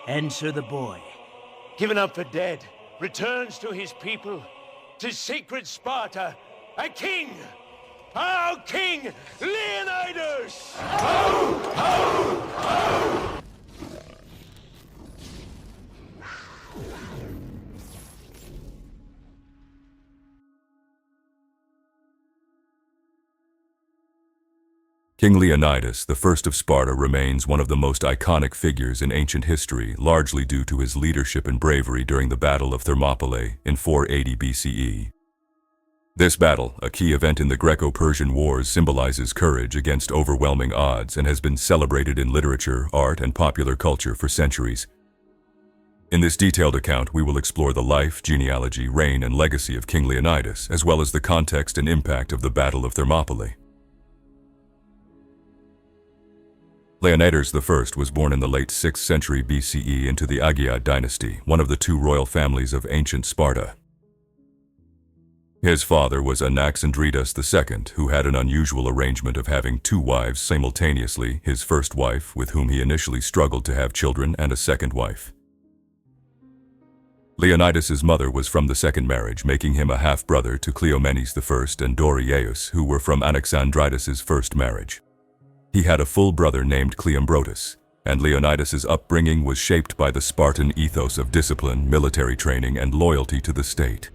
Answer the boy. Given up for dead, returns to his people, to sacred Sparta, a king! Our king, Leonidas! Ho, ho, ho! King Leonidas, the first of Sparta, remains one of the most iconic figures in ancient history, largely due to his leadership and bravery during the Battle of Thermopylae in 480 BCE. This battle, a key event in the Greco-Persian Wars, symbolizes courage against overwhelming odds and has been celebrated in literature, art, and popular culture for centuries. In this detailed account, we will explore the life, genealogy, reign, and legacy of King Leonidas, as well as the context and impact of the Battle of Thermopylae. Leonidas I was born in the late 6th century BCE into the Agiad dynasty, one of the two royal families of ancient Sparta. His father was Anaxandridas II, who had an unusual arrangement of having two wives simultaneously, his first wife, with whom he initially struggled to have children, and a second wife. Leonidas's mother was from the second marriage, making him a half-brother to Cleomenes I and Dorieus, who were from Anaxandridas's first marriage. He had a full brother named Cleombrotus, and Leonidas's upbringing was shaped by the Spartan ethos of discipline, military training, and loyalty to the state.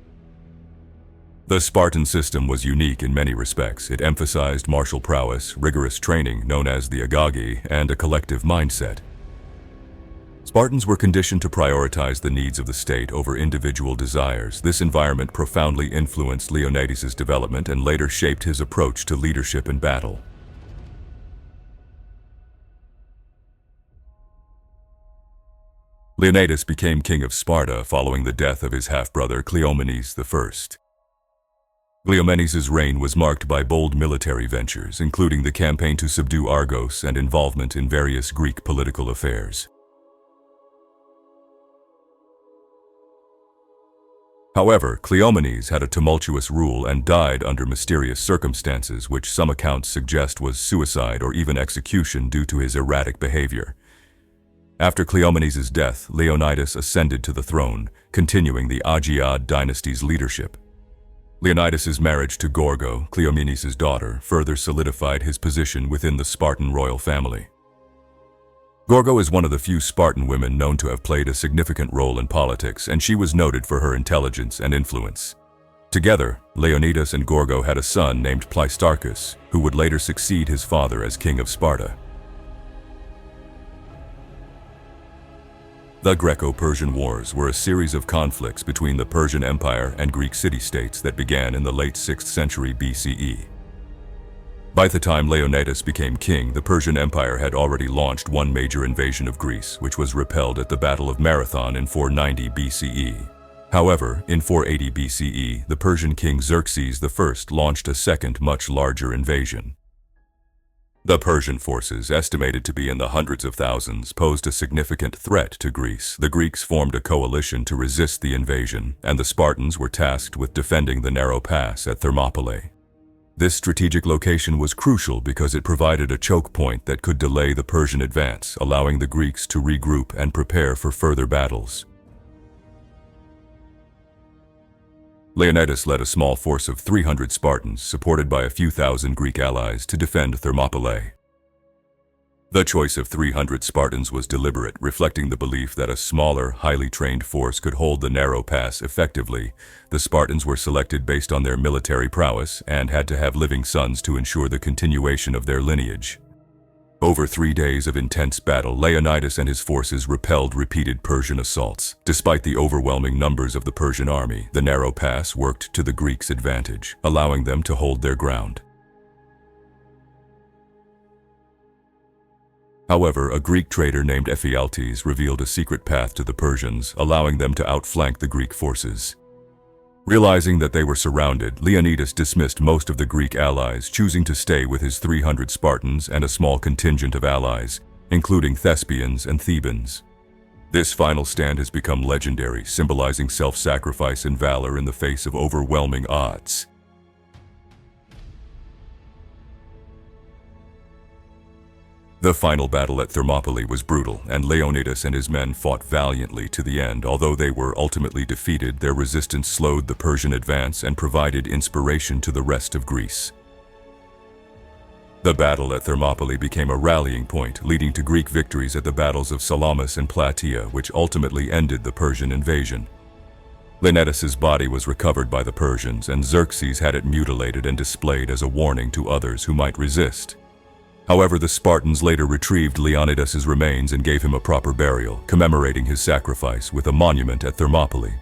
The Spartan system was unique in many respects. It emphasized martial prowess, rigorous training known as the agagi, and a collective mindset. Spartans were conditioned to prioritize the needs of the state over individual desires. This environment profoundly influenced Leonidas's development and later shaped his approach to leadership and battle. Leonidas became king of Sparta following the death of his half-brother Cleomenes I. Cleomenes' reign was marked by bold military ventures, including the campaign to subdue Argos and involvement in various Greek political affairs. However, Cleomenes had a tumultuous rule and died under mysterious circumstances, which some accounts suggest was suicide or even execution due to his erratic behavior. After Cleomenes' death, Leonidas ascended to the throne, continuing the Agiad dynasty's leadership. Leonidas's marriage to Gorgo, Cleomenes' daughter, further solidified his position within the Spartan royal family. Gorgo is one of the few Spartan women known to have played a significant role in politics, and she was noted for her intelligence and influence. Together, Leonidas and Gorgo had a son named Pleistarchus, who would later succeed his father as king of Sparta. The Greco-Persian Wars were a series of conflicts between the Persian Empire and Greek city-states that began in the late 6th century BCE. By the time Leonidas became king, the Persian Empire had already launched one major invasion of Greece, which was repelled at the Battle of Marathon in 490 BCE. However, in 480 BCE, the Persian king Xerxes I launched a second, much larger invasion. The Persian forces, estimated to be in the hundreds of thousands, posed a significant threat to Greece. The Greeks formed a coalition to resist the invasion, and the Spartans were tasked with defending the narrow pass at Thermopylae. This strategic location was crucial because it provided a choke point that could delay the Persian advance, allowing the Greeks to regroup and prepare for further battles. Leonidas led a small force of 300 Spartans, supported by a few thousand Greek allies, to defend Thermopylae. The choice of 300 Spartans was deliberate, reflecting the belief that a smaller, highly trained force could hold the narrow pass effectively. The Spartans were selected based on their military prowess and had to have living sons to ensure the continuation of their lineage. Over 3 days of intense battle, Leonidas and his forces repelled repeated Persian assaults. Despite the overwhelming numbers of the Persian army, the narrow pass worked to the Greeks' advantage, allowing them to hold their ground. However, a Greek traitor named Ephialtes revealed a secret path to the Persians, allowing them to outflank the Greek forces. Realizing that they were surrounded, Leonidas dismissed most of the Greek allies, choosing to stay with his 300 Spartans and a small contingent of allies, including Thespians and Thebans. This final stand has become legendary, symbolizing self-sacrifice and valor in the face of overwhelming odds. The final battle at Thermopylae was brutal, and Leonidas and his men fought valiantly to the end. Although they were ultimately defeated, their resistance slowed the Persian advance and provided inspiration to the rest of Greece. The battle at Thermopylae became a rallying point, leading to Greek victories at the battles of Salamis and Plataea, which ultimately ended the Persian invasion. Leonidas's body was recovered by the Persians, and Xerxes had it mutilated and displayed as a warning to others who might resist. However, the Spartans later retrieved Leonidas's remains and gave him a proper burial, commemorating his sacrifice with a monument at Thermopylae.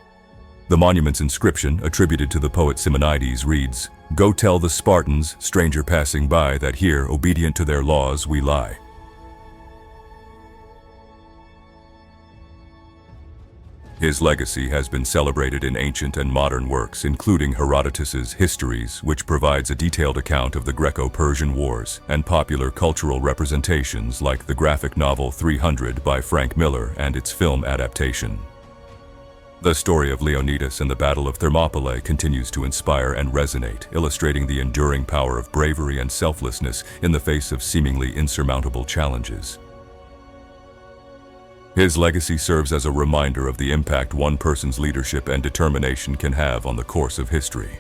The monument's inscription, attributed to the poet Simonides, reads, "Go tell the Spartans, stranger passing by, that here, obedient to their laws, we lie." His legacy has been celebrated in ancient and modern works, including Herodotus's Histories, which provides a detailed account of the Greco-Persian Wars, and popular cultural representations like the graphic novel 300 by Frank Miller and its film adaptation. The story of Leonidas and the Battle of Thermopylae continues to inspire and resonate, illustrating the enduring power of bravery and selflessness in the face of seemingly insurmountable challenges. His legacy serves as a reminder of the impact one person's leadership and determination can have on the course of history.